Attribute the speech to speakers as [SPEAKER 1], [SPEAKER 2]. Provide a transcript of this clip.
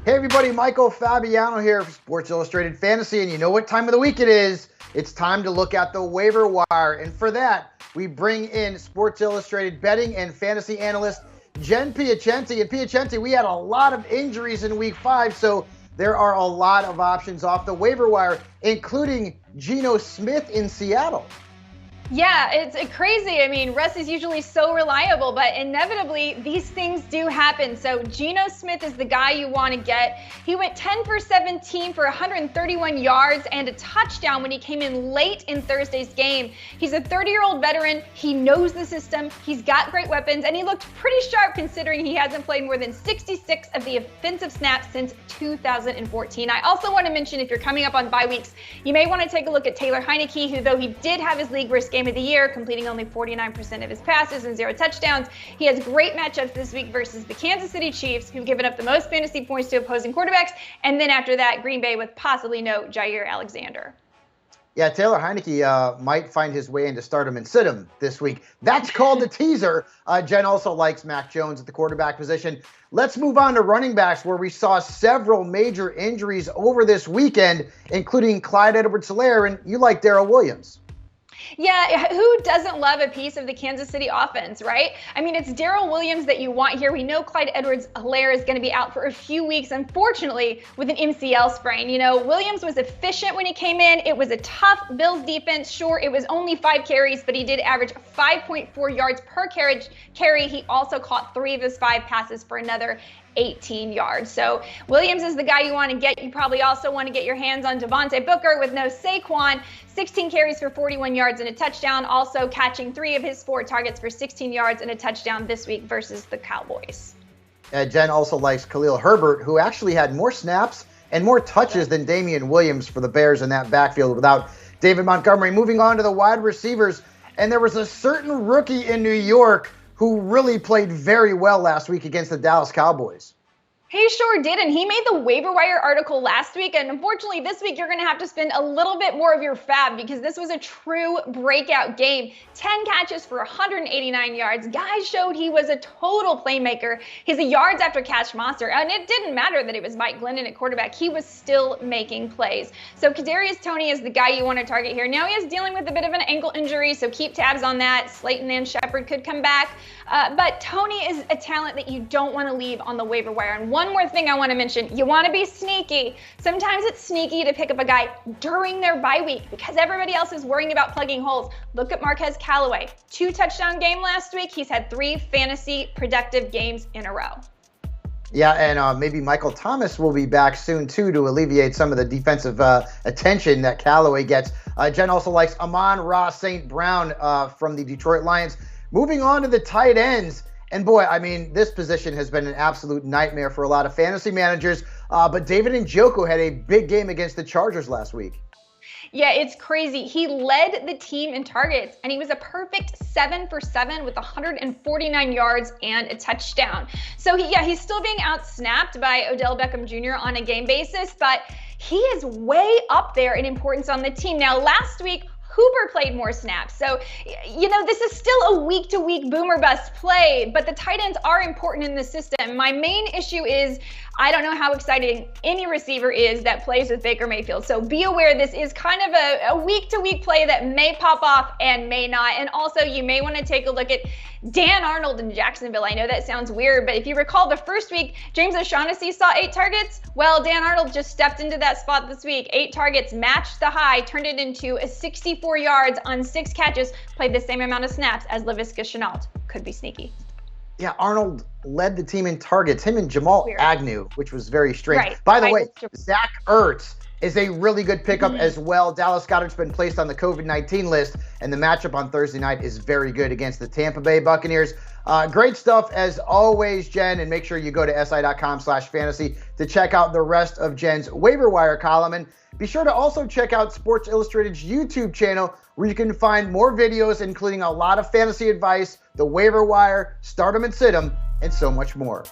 [SPEAKER 1] Hey everybody, Michael Fabiano here for Sports Illustrated Fantasy, and you know what time of the week it is. It's time to look at the waiver wire, and for that, we bring in Sports Illustrated betting and fantasy analyst Jen Piacenti. And Piacenti, we had a lot of injuries in week 5, so there are a lot of options off the waiver wire, including Geno Smith in Seattle.
[SPEAKER 2] Yeah, it's crazy. I mean, Russ is usually so reliable, but inevitably these things do happen. So Geno Smith is the guy you want to get. He went 10 for 17 for 131 yards and a touchdown when he came in late in Thursday's game. He's a 30-year-old veteran. He knows the system. He's got great weapons, and he looked pretty sharp considering he hasn't played more than 66 of the offensive snaps since 2014. I also want to mention, if you're coming up on bye weeks, you may want to take a look at Taylor Heinicke, who, though he did have his league worst game of the year, completing only 49% of his passes and 0 touchdowns. He has great matchups this week versus the Kansas City Chiefs, who've given up the most fantasy points to opposing quarterbacks, and then after that, Green Bay with possibly no Jair Alexander.
[SPEAKER 1] Yeah, Taylor Heinicke might find his way into stardom and sit him this week. That's called a teaser. Jen also likes Mac Jones at the quarterback position. Let's move on to running backs, where we saw several major injuries over this weekend, including Clyde Edwards-Helaire, and you like Darrel Williams.
[SPEAKER 2] Yeah, who doesn't love a piece of the Kansas City offense, right? I mean, it's Darrel Williams that you want here. We know Clyde Edwards-Helaire is going to be out for a few weeks, unfortunately, with an MCL sprain. You know, Williams was efficient when he came in. It was a tough Bills defense. Sure, it was only 5 carries, but he did average 5.4 yards per carry. He also caught 3 of his 5 passes for another 18 yards. So Williams is the guy you want to get. You probably also want to get your hands on Devontae Booker with no Saquon. 16 carries for 41 yards and a touchdown, also catching 3 of his 4 targets for 16 yards and a touchdown this week versus the Cowboys.
[SPEAKER 1] Jen also likes KHALIL Herbert, who actually had more snaps and more touches than Damian Williams for the Bears in that backfield without David Montgomery. Moving on to the wide receivers, and there was a certain rookie in New York who really played very well last week against the Dallas Cowboys.
[SPEAKER 2] He sure did, and he made the waiver wire article last week, and unfortunately this week you're going to have to spend a little bit more of your fab because this was a true breakout game. 10 catches for 189 yards. Guys showed he was a total playmaker. He's a yards after catch monster, and it didn't matter that it was Mike Glennon at quarterback. He was still making plays. So Kadarius Toney is the guy you want to target here. Now he is dealing with a bit of an ankle injury, so keep tabs on that. Slayton and Shepard could come back, but Toney is a talent that you don't want to leave on the waiver wire. And one more thing I want to mention, you want to be sneaky. Sometimes it's sneaky to pick up a guy during their bye week because everybody else is worrying about plugging holes. Look at Marquez Callaway. 2 touchdown game last week. He's had 3 fantasy productive games in a row.
[SPEAKER 1] Yeah, and maybe Michael Thomas will be back soon, too, to alleviate some of the defensive attention that Callaway gets. Jen also likes Amon-Ra St. Brown from the Detroit Lions. Moving on to the tight ends. And boy, I mean, this position has been an absolute nightmare for a lot of fantasy managers. But David Njoku had a big game against the Chargers last week.
[SPEAKER 2] Yeah, it's crazy. He led the team in targets, and he was a perfect 7 for 7 with 149 yards and a touchdown. So he's still being outsnapped by Odell Beckham Jr. on a game basis, but he is way up there in importance on the team. Now, last week, Hooper played more snaps. So, you know, this is still a week-to-week boomer bust play, but the tight ends are important in the system. My main issue is I don't know how exciting any receiver is that plays with Baker Mayfield. So be aware this is kind of a week-to-week play that may pop off and may not. And also you may want to take a look at Dan Arnold in Jacksonville. I know that sounds weird, but if you recall the first week, James O'Shaughnessy saw 8 targets. Well, Dan Arnold just stepped into that spot this week. 8 targets, matched the high, turned it into a 64 yards on 6 catches, played the same amount of snaps as Laviska Shenault. Could be sneaky.
[SPEAKER 1] Yeah, Arnold led the team in targets, him and Jamal Agnew, which was very strange.
[SPEAKER 2] Right.
[SPEAKER 1] By the way, Zach Ertz is a really good pickup as well. Dallas Goedert's been placed on the COVID-19 list, and the matchup on Thursday night is very good against the Tampa Bay Buccaneers. Great stuff as always, Jen, and make sure you go to si.com/fantasy to check out the rest of Jen's waiver wire column. And be sure to also check out Sports Illustrated's YouTube channel, where you can find more videos, including a lot of fantasy advice, the waiver wire, start 'em and sit 'em, and so much more.